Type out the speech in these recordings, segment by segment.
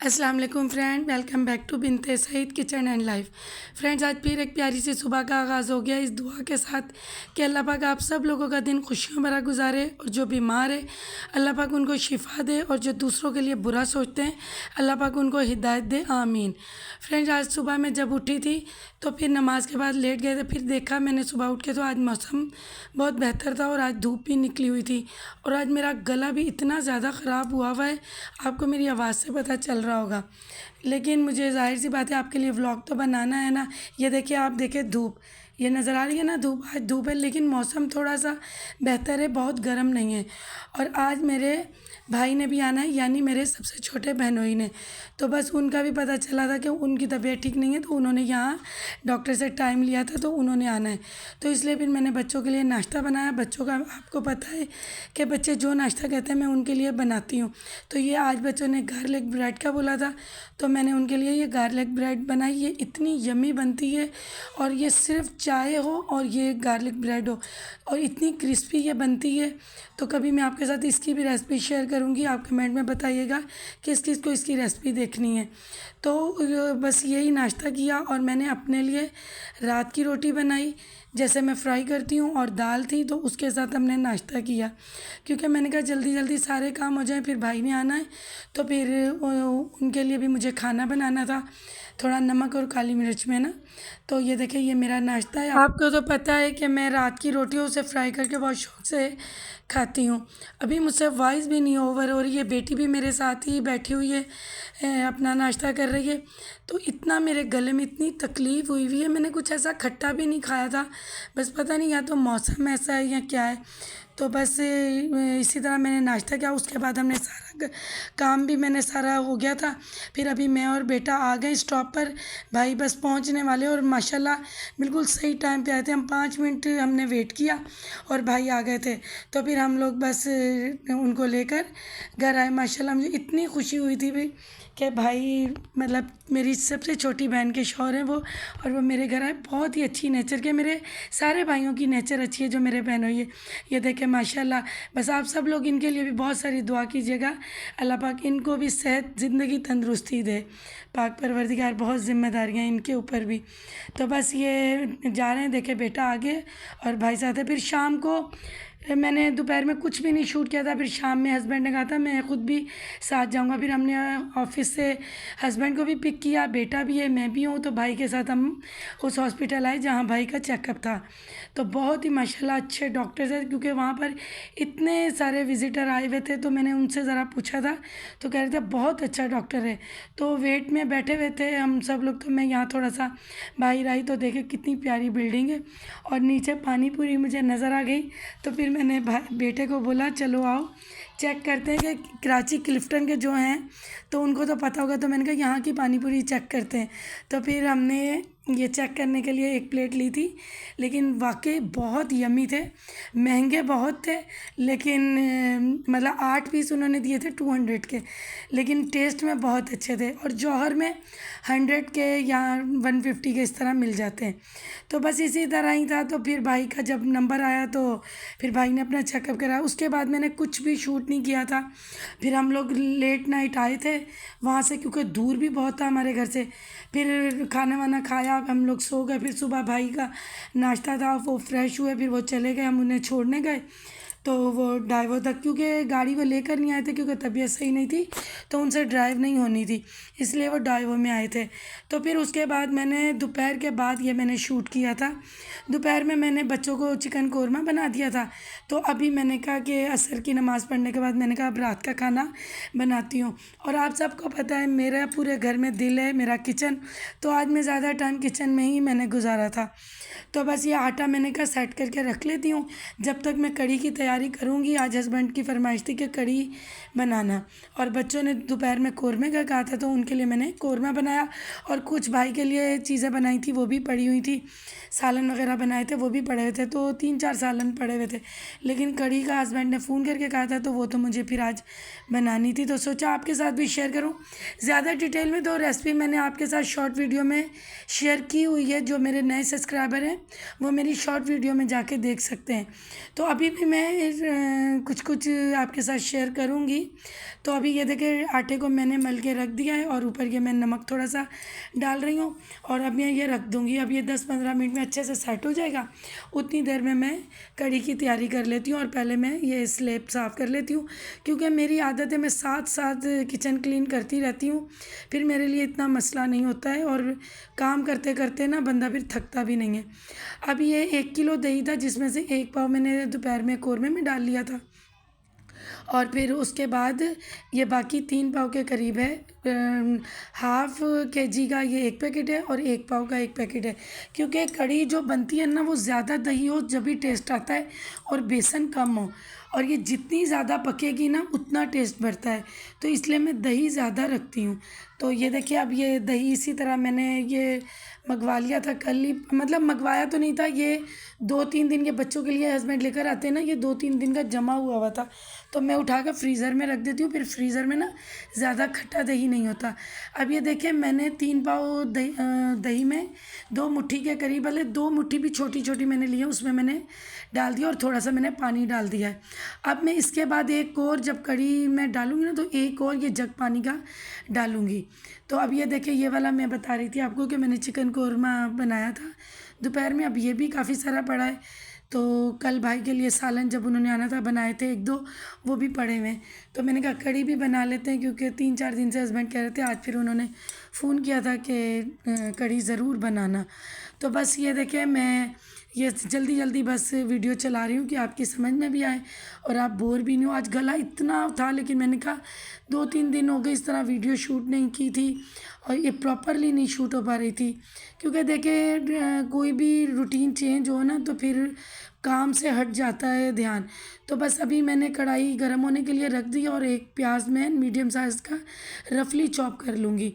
अस्सलाम वालेकुम friend, welcome back to Binte Saeed kitchen and life. Friends, आज फिर एक प्यारी सी सुबह का आगाज़ हो गया इस दुआ के साथ कि अल्लाह पाक आप सब लोगों का दिन खुशियों भरा गुजारे और जो बीमार है अल्लाह पाक उनको शिफा दे और जो दूसरों के लिए बुरा सोचते हैं अल्लाह पाक उनको हिदायत दे, आमीन। फ्रेंड्स, आज सुबह मैं जब उठी थी तो फिर नमाज़ के बाद लेट गए थे, फिर देखा मैंने सुबह उठ के तो आज मौसम बहुत बेहतर था और आज धूप भी निकली हुई थी और आज मेरा गला भी इतना ज़्यादा ख़राब हुआ हुआ है, आपको मेरी आवाज़ से पता चल रहा होगा। लेकिन मुझे ज़ाहिर सी बात है आपके लिए व्लॉग तो बनाना है ना। ये देखिए, आप देखें धूप, ये नज़र आ रही है ना धूप, आज धूप है लेकिन मौसम थोड़ा सा बेहतर है, बहुत गर्म नहीं है। और आज मेरे भाई ने भी आना है, यानी मेरे सबसे छोटे बहनोई ने, तो बस उनका भी पता चला था कि उनकी तबीयत ठीक नहीं है तो उन्होंने यहाँ डॉक्टर से टाइम लिया था तो उन्होंने आना है। तो इसलिए फिर मैंने बच्चों के लिए नाश्ता बनाया। बच्चों का आपको पता है कि बच्चे जो नाश्ता कहते हैं मैं उनके लिए बनाती हूँ। तो ये आज बच्चों ने गार्लिक ब्रेड का बोला था तो मैंने उनके लिए ये गार्लिक ब्रेड बनाई। ये इतनी यम्मी बनती है और ये सिर्फ चाय हो और ये गार्लिक ब्रेड हो और इतनी क्रिस्पी ये बनती है। तो कभी मैं आपके साथ इसकी भी रेसिपी शेयर करूँगी, आप कमेंट में बताइएगा किस किस को इसकी रेसिपी देखनी है। तो बस यही नाश्ता किया और मैंने अपने लिए रात की रोटी बनाई जैसे मैं फ्राई करती हूँ और दाल थी तो उसके साथ हमने नाश्ता किया, क्योंकि मैंने कहा जल्दी जल्दी सारे काम हो जाएं, फिर भाई ने आना है तो फिर उनके लिए भी मुझे खाना बनाना था, थोड़ा नमक और काली मिर्च में ना। तो ये देखिए, ये मेरा नाश्ता है। आपको तो पता है कि मैं रात की रोटियों से फ्राई करके बहुत शौक से खाती हूँ। अभी मुझसे वॉइस भी नहीं ओवर हो रही है, बेटी भी मेरे साथ ही बैठी हुई है, अपना नाश्ता कर रही है। तो इतना मेरे गले में इतनी तकलीफ़ हुई है, मैंने कुछ ऐसा खट्टा भी नहीं खाया था, बस पता नहीं या तो मौसम ऐसा है या क्या है। तो बस इसी तरह मैंने नाश्ता किया। उसके बाद हमने सारा काम भी मैंने सारा हो गया था। फिर अभी मैं और बेटा आ गए स्टॉप पर, भाई बस पहुंचने वाले और माशाल्लाह बिल्कुल सही टाइम पे आए थे। हम 5 मिनट हमने वेट किया और भाई आ गए थे। तो फिर हम लोग बस उनको लेकर घर आए। माशाल्लाह मुझे इतनी खुशी हुई थी भाई कि भाई, मतलब मेरी सबसे छोटी बहन के शौहर हैं वो, और वो मेरे घर आए। बहुत ही अच्छी नेचर के, मेरे सारे भाइयों की नेचर अच्छी है जो मेरे बहनोई है। ये देखें माशाल्लाह। बस आप सब लोग इनके लिए भी बहुत सारी दुआ कीजिएगा, अल्लाह पाक इनको भी सेहत ज़िंदगी तंदुरुस्ती दे। पाक परवरदिगार, बहुत ज़िम्मेदारियाँ इनके ऊपर भी। तो बस ये जा रहे हैं, देखे बेटा आगे और भाई साथ है। फिर शाम को मैंने दोपहर में कुछ भी नहीं शूट किया था, फिर शाम में हस्बैंड ने कहा था मैं ख़ुद भी साथ जाऊंगा। फिर हमने ऑफिस से हस्बैंड को भी पिक किया, बेटा भी है, मैं भी हूँ, तो भाई के साथ हम उस हॉस्पिटल आए जहाँ भाई का चेकअप था। तो बहुत ही माशाल्लाह अच्छे डॉक्टर्स हैं, क्योंकि वहाँ पर इतने सारे विज़िटर आए हुए थे। तो मैंने उनसे ज़रा पूछा था तो कह रहे थे बहुत अच्छा डॉक्टर है। तो वेट में बैठे हुए थे हम सब लोग। तो मैं यहाँ थोड़ा सा बाहर आई तो देखे कितनी प्यारी बिल्डिंग है और नीचे पानी पूरी मुझे नज़र आ गई। तो फिर मैंने बेटे को बोला चलो आओ चेक करते हैं कि कराची क्लिफ्टन के जो हैं तो उनको तो पता होगा। तो मैंने कहा यहाँ की पानी पूरी चेक करते हैं। तो फिर हमने ये चेक करने के लिए एक प्लेट ली थी, लेकिन वाकई बहुत यम्मी थे। महंगे बहुत थे, लेकिन मतलब 8 पीस उन्होंने दिए थे 200 के, लेकिन टेस्ट में बहुत अच्छे थे। और जौहर में 100 के या 150 के इस तरह मिल जाते हैं। तो बस इसी तरह ही था। तो फिर भाई का जब नंबर आया तो फिर भाई ने अपना चेकअप कराया। उसके बाद मैंने कुछ भी शूट नहीं किया था। फिर हम लोग लेट नाइट आए थे वहाँ से, क्योंकि दूर भी बहुत था हमारे घर से। फिर खाना वाना खाया, हम लोग सो गए। फिर सुबह भाई का नाश्ता था, वो फ्रेश हुए, फिर वो चले गए, हम उन्हें छोड़ने गए। तो वो ड्राइवर तक, क्योंकि गाड़ी वो लेकर नहीं आए थे क्योंकि तबीयत सही नहीं थी तो उनसे ड्राइव नहीं होनी थी, इसलिए वो ड्राइवर में आए थे। तो फिर उसके बाद मैंने दोपहर के बाद ये मैंने शूट किया था। दोपहर में मैंने बच्चों को चिकन कौरमा बना दिया था। तो अभी मैंने कहा कि असर की नमाज़ पढ़ने के बाद मैंने कहा अब रात का खाना बनाती हूँ। और आप सबको पता है मेरा पूरे घर में दिल है मेरा किचन, तो आज मैं ज़्यादा टाइम किचन में ही मैंने गुजारा था। तो बस ये आटा मैंने कहा सेट करके रख लेती हूँ जब तक मैं कढ़ी की तैयारी करूँगी। आज हस्बैंड की फरमाइश थी कि कढ़ी बनाना, और बच्चों ने दोपहर में कौरमे का कहा था तो उनके लिए मैंने कौरमा बनाया। और कुछ भाई के लिए चीज़ें बनाई थी वो भी पड़ी हुई थी, सालन वगैरह बनाए थे वो भी पड़े हुए थे। तो 3-4 सालन पड़े हुए थे, लेकिन कढ़ी का हस्बैंड ने फ़ोन करके कहा था तो वो तो मुझे फिर आज बनानी थी। तो सोचा आपके साथ भी शेयर करूँ। ज़्यादा डिटेल में तो रेसिपी मैंने आपके साथ शॉर्ट वीडियो में शेयर की हुई है। जो मेरे नए सब्सक्राइबर हैं वो मेरी शॉर्ट वीडियो में जाके देख सकते हैं। तो अभी भी मैं कुछ कुछ आपके साथ शेयर करूँगी। तो अभी ये देखिए आटे को मैंने मल के रख दिया है और ऊपर ये मैं नमक थोड़ा सा डाल रही हूँ और अब मैं ये रख दूँगी। अब ये 10-15 मिनट में अच्छे से सेट हो जाएगा। उतनी देर में मैं कढ़ी की तैयारी कर लेती हूँ और पहले मैं ये स्लैब साफ़ कर लेती हूँ, क्योंकि मेरी आदत है मैं साथ साथ किचन क्लीन करती रहती हूँ। फिर मेरे लिए इतना मसला नहीं होता है और काम करते करते ना बंदा फिर थकता भी नहीं है। अब ये 1 किलो दही था, जिसमें से 1 पाव मैंने दोपहर में कौरमे में डाल लिया था और फिर उसके बाद ये बाकी 3 पाव के करीब है। हाफ़ केजी का ये 1 पैकेट है और 1 पाव का 1 पैकेट है, क्योंकि कढ़ी जो बनती है ना वो ज़्यादा दही हो जब भी टेस्ट आता है और बेसन कम हो, और ये जितनी ज़्यादा पकेगी ना उतना टेस्ट बढ़ता है, तो इसलिए मैं दही ज़्यादा रखती हूँ। तो ये देखिए अब ये दही इसी तरह मैंने ये मंगवा लिया था कल ही, मतलब मंगवाया तो नहीं था, ये 2-3 दिन के बच्चों के लिए हस्बैंड लेकर आते हैं ना, ये 2-3 दिन का जमा हुआ था, तो मैं उठा कर फ्रीज़र में रख देती हूँ। फिर फ्रीज़र में ना ज़्यादा खट्टा दही नहीं होता। अब ये देखिए मैंने 3 पाव दही में 2 मुट्ठी के करीब, भले 2 मुट्ठी भी छोटी छोटी मैंने ली है, उसमें मैंने डाल दिया और थोड़ा सा मैंने पानी डाल दिया है। अब मैं इसके बाद एक और जब कढ़ी मैं डालूँगी ना तो एक और ये जग पानी का डालूँगी। तो अब ये देखिए ये वाला मैं बता रही थी आपको कि मैंने चिकन कौरमा बनाया था दोपहर में। अब ये भी काफ़ी सारा पड़ा है, तो कल भाई के लिए सालन जब उन्होंने आना था बनाए थे 1-2, वो भी पड़े हुए हैं। तो मैंने कहा कढ़ी भी बना लेते हैं, क्योंकि 3-4 दिन से हस्बैंड कह रहे थे। आज फिर उन्होंने फ़ोन किया था कि कढ़ी ज़रूर बनाना। तो बस ये देखिए मैं ये जल्दी जल्दी बस वीडियो चला रही हूँ कि आपकी समझ में भी आए और आप बोर भी नहीं हो। आज गला इतना था, लेकिन मैंने कहा 2-3 दिन हो गए इस तरह वीडियो शूट नहीं की थी और ये प्रॉपरली नहीं शूट हो पा रही थी, क्योंकि देखिए कोई भी रूटीन चेंज हो ना तो फिर काम से हट जाता है ध्यान। तो बस अभी मैंने कढ़ाई गर्म होने के लिए रख दी और एक प्याज मैं मीडियम साइज़ का रफली चॉप कर लूँगी।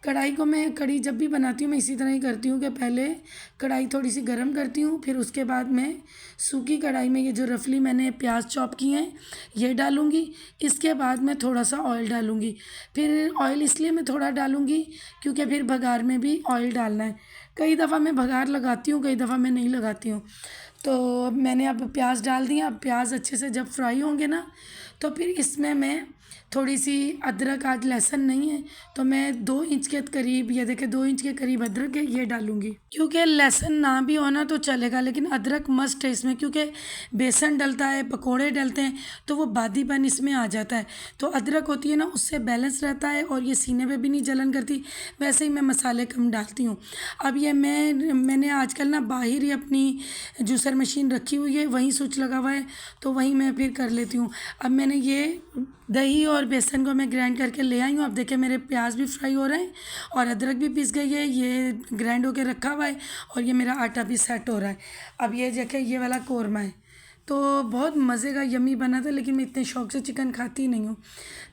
कढ़ाई को मैं कढ़ी जब भी बनाती हूँ मैं इसी तरह ही करती हूँ कि पहले कढ़ाई थोड़ी सी गर्म करती हूँ, फिर उसके बाद मैं सूखी कढ़ाई में ये जो रफली मैंने प्याज चॉप किए हैं ये डालूँगी। इसके बाद मैं थोड़ा सा ऑयल डालूँगी। फिर ऑयल इसलिए मैं थोड़ा डालूँगी क्योंकि फिर बघार में भी ऑयल डालना है। कई दफ़ा मैं बघार लगाती हूँ, कई दफ़ा मैं नहीं लगाती हूँ। तो मैंने अब प्याज डाल दिया। अब प्याज अच्छे से जब फ्राई होंगे ना तो फिर इसमें मैं थोड़ी सी अदरक, आज लहसुन नहीं है तो मैं 2 इंच के करीब, ये देखिए 2 इंच के करीब अदरक है ये डालूँगी। क्योंकि लहसुन ना भी होना तो चलेगा, लेकिन अदरक मस्ट है इसमें, क्योंकि बेसन डलता है, पकोड़े डलते हैं तो वो बादीपन इसमें आ जाता है। तो अदरक होती है ना उससे बैलेंस रहता है और ये सीने पे भी नहीं जलन करती। वैसे ही मैं मसाले कम डालती हूँ। अब ये मैंने आजकल ना बाहर ही अपनी जूसर मशीन रखी हुई है, वहीं स्विच लगा हुआ है, तो वहीं मैं फिर कर लेती हूँ। अब मैंने ये दही और बेसन को मैं ग्राइंड करके ले आई हूँ। अब देखिए मेरे प्याज भी फ्राई हो रहे हैं और अदरक भी पीस गई है, ये ग्राइंड होके रखा हुआ है और ये मेरा आटा भी सेट हो रहा है। अब ये देखिए ये वाला कौरमा है, तो बहुत मज़े का यम्मी बना था, लेकिन मैं इतने शौक़ से चिकन खाती नहीं हूँ।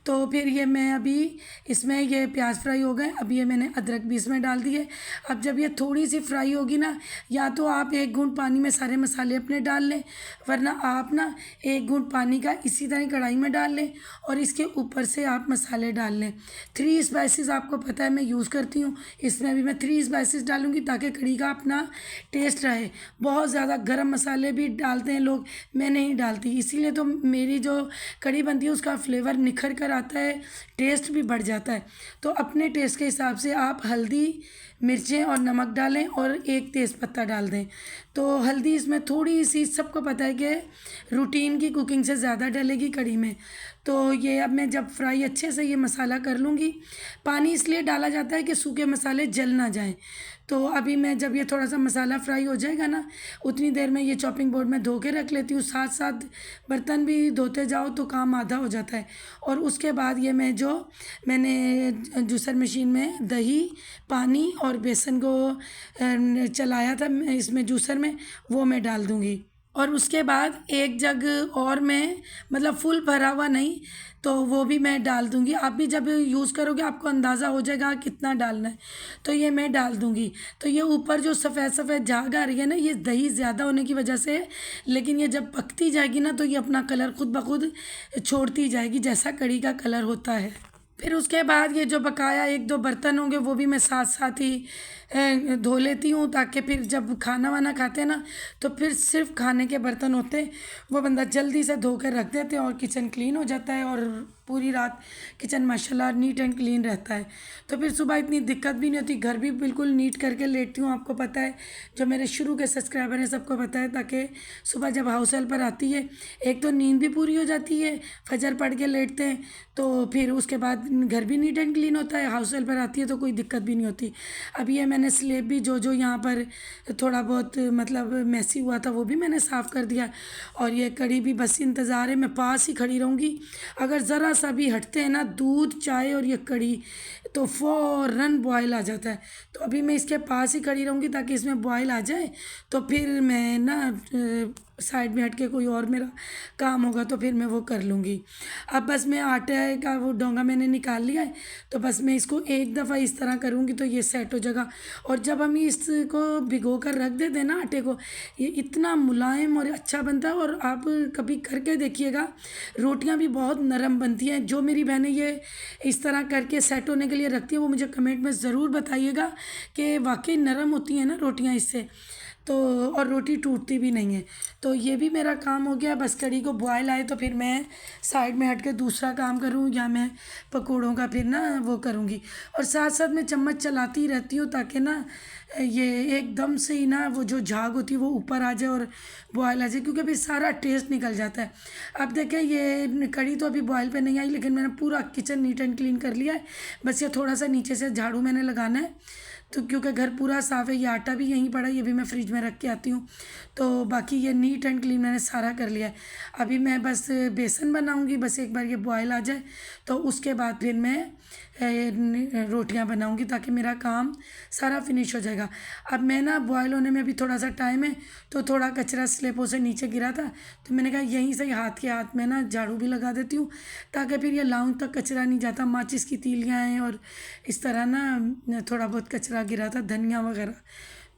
तो फिर ये मैं अभी इसमें ये प्याज फ्राई हो गए, अब ये मैंने अदरक भी इसमें डाल दिए। अब जब ये थोड़ी सी फ्राई होगी ना, या तो आप 1 घूंट पानी में सारे मसाले अपने डाल लें, वरना आप ना 1 घूंट पानी का इसी तरह कढ़ाई में डाल लें और इसके ऊपर से आप मसाले डाल लें। 3 स्पाइसेस आपको पता है मैं यूज़ करती हूँ, इसमें भी मैं 3 स्पाइसेस डालूँगी ताकि कढ़ी का अपना टेस्ट रहे। बहुत ज़्यादा गरम मसाले भी डालते हैं लोग, मैं नहीं डालती, इसीलिए तो मेरी जो कढ़ी बनती है उसका फ्लेवर निखर कर आता है, टेस्ट भी बढ़ जाता है। तो अपने टेस्ट के हिसाब से आप हल्दी, मिर्चें और नमक डालें और 1 तेज़पत्ता डाल दें। तो हल्दी इसमें थोड़ी सी, सबको पता है कि रूटीन की कुकिंग से ज़्यादा डलेगी कढ़ी में। तो ये अब मैं जब फ्राई अच्छे से ये मसाला कर लूँगी, पानी इसलिए डाला जाता है कि सूखे मसाले जल ना जाएं। तो अभी मैं जब ये थोड़ा सा मसाला फ्राई हो जाएगा ना, उतनी देर में ये चॉपिंग बोर्ड में धो के रख लेती हूँ। साथ साथ बर्तन भी धोते जाओ तो काम आधा हो जाता है। और उसके बाद ये मैंने जूसर मशीन में दही, पानी और बेसन को चलाया था इसमें जूसर में, वो मैं डाल दूँगी। और उसके बाद 1 जग और मैं, मतलब फुल भरा हुआ नहीं, तो वो भी मैं डाल दूँगी। आप भी जब यूज़ करोगे आपको अंदाज़ा हो जाएगा कितना डालना है, तो ये मैं डाल दूँगी। तो ये ऊपर जो सफ़ेद सफ़ेद झाग आ रही है ना, ये दही ज़्यादा होने की वजह से है, लेकिन ये जब पकती जाएगी ना तो ये अपना कलर खुद ब खुद छोड़ती जाएगी, जैसा कढ़ी का कलर होता है। फिर उसके बाद ये जो बकाया 1-2 बर्तन होंगे वो भी मैं साथ साथ ही धो लेती हूँ, ताकि फिर जब खाना वाना खाते हैं ना, तो फिर सिर्फ खाने के बर्तन होते हैं, वो बंदा जल्दी से धो कर रख देते हैं और किचन क्लीन हो जाता है, और पूरी रात किचन माशाल्लाह नीट एंड क्लीन रहता है। तो फिर सुबह इतनी दिक्कत भी नहीं होती, घर भी बिल्कुल नीट करके लेटती हूँ। आपको पता है, जो मेरे शुरू के सब्सक्राइबर हैं सबको पता है, ताकि सुबह जब हाउस हेल्पर आती है, एक तो नींद भी पूरी हो जाती है, फजर पढ़ के लेटते हैं, तो फिर उसके बाद घर भी नीट एंड क्लीन होता है। हाउस हेल्पर आती है तो कोई दिक्कत भी नहीं होती। अब ये मैंने स्लेब भी जो जो यहाँ पर थोड़ा बहुत मतलब मैसी हुआ था, वो भी मैंने साफ़ कर दिया। और ये कढ़ी भी बस इंतज़ार है, मैं पास ही खड़ी रहूँगी। अगर ज़रा सा भी हटते हैं ना दूध, चाय और ये कढ़ी, तो फ़ौरन बॉयल आ जाता है। तो अभी मैं इसके पास ही खड़ी रहूँगी ताकि इसमें बॉयल आ जाए, तो फिर मैं ना साइड में हट के कोई और मेरा काम होगा तो फिर मैं वो कर लूँगी। अब बस मैं आटे का वो डोंगा मैंने निकाल लिया है, तो बस मैं इसको एक दफ़ा इस तरह करूँगी तो ये सेट हो जाएगा। और जब हम इसको भिगो कर रख देते हैं ना आटे को, ये इतना मुलायम और अच्छा बनता है। और आप कभी करके देखिएगा, रोटियां भी बहुत नरम बनती हैं। जो मेरी बहनें ये इस तरह करके सेट होने के लिए रखती हैं, वो मुझे कमेंट में ज़रूर बताइएगा कि वाकई नरम होती हैं ना रोटियां इससे। तो और रोटी टूटती भी नहीं है। तो ये भी मेरा काम हो गया। बस कढ़ी को बॉयल आए तो फिर मैं साइड में हट के दूसरा काम करूँ, या मैं पकौड़ों का फिर ना वो करूँगी। और साथ साथ मैं चम्मच चलाती रहती हूँ, ताकि ना ये एकदम से ही ना वो जो झाग होती है वो ऊपर आ जाए और बॉयल आ जाए, क्योंकि फिर सारा टेस्ट निकल जाता है। अब देखें, ये कढ़ी तो अभी बॉयल पे नहीं आई, लेकिन मैंने पूरा किचन नीट एंड क्लीन कर लिया है। बस ये थोड़ा सा नीचे से झाड़ू मैंने लगाना है, तो क्योंकि घर पूरा साफ़ है। ये आटा भी यहीं पड़ा है, ये भी मैं फ्रिज में रख के आती हूँ। तो बाकी ये नीट एंड क्लीन मैंने सारा कर लिया है। अभी मैं बस बेसन बनाऊँगी, बस एक बार ये बॉयल आ जाए तो उसके बाद फिर मैं रोटियां बनाऊंगी, ताकि मेरा काम सारा फिनिश हो जाएगा। अब मैं ना बॉयल होने में भी थोड़ा सा टाइम है, तो थोड़ा कचरा स्लेबों से नीचे गिरा था, तो मैंने कहा यहीं से हाथ के हाथ में ना झाड़ू भी लगा देती हूँ, ताकि फिर ये लाउंज तक कचरा नहीं जाता। माचिस की तीलियाँ हैं और इस तरह ना थोड़ा बहुत कचरा गिरा था, धनिया वगैरह,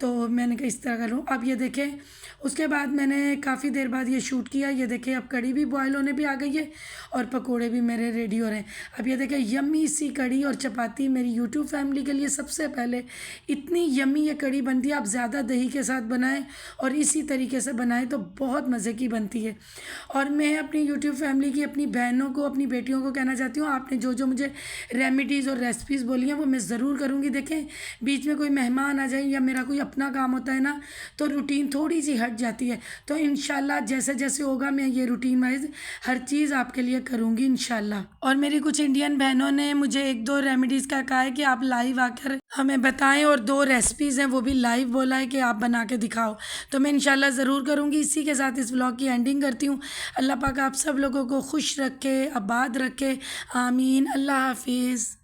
तो मैंने कहा इस तरह कर लूँ। अब ये देखें, उसके बाद मैंने काफ़ी देर बाद ये शूट किया। ये देखें, अब कढ़ी भी बॉयल होने भी आ गई है और पकोड़े भी मेरे रेडी हो रहे हैं। अब ये देखें, यम्मी सी कढ़ी और चपाती मेरी यूट्यूब फैमिली के लिए सबसे पहले। इतनी यम्मी ये कढ़ी बनती है, आप ज़्यादा दही के साथ बनाएं और इसी तरीके से बनाएं तो बहुत मज़े की बनती है। और मैं अपनी यूट्यूब फैमिली की, अपनी बहनों को, अपनी बेटियों को कहना चाहती हूँ, आपने जो जो मुझे रेमेडीज़ और रेसिपीज़ बोली हैं वो मैं ज़रूर करूँगी। देखें, बीच में कोई मेहमान आ जाए या मेरा कोई अपना काम होता है ना, तो रूटीन थोड़ी सी हट जाती है। तो इंशाल्लाह जैसे जैसे होगा मैं ये रूटीन वाइज हर चीज़ आपके लिए करूँगी इंशाल्लाह। और मेरी कुछ इंडियन बहनों ने मुझे एक दो रेमेडीज़ का कहा है कि आप लाइव आकर हमें बताएं, और दो रेसिपीज़ हैं वो भी लाइव बोला है कि आप बना के दिखाओ। तो मैं इंशाल्लाह ज़रूर करूँगी। इसी के साथ इस व्लॉग की एंडिंग करती हूँ। अल्लाह पाक आप सब लोगों को खुश रखे, आबाद रखे, आमीन। अल्लाह हाफिज़।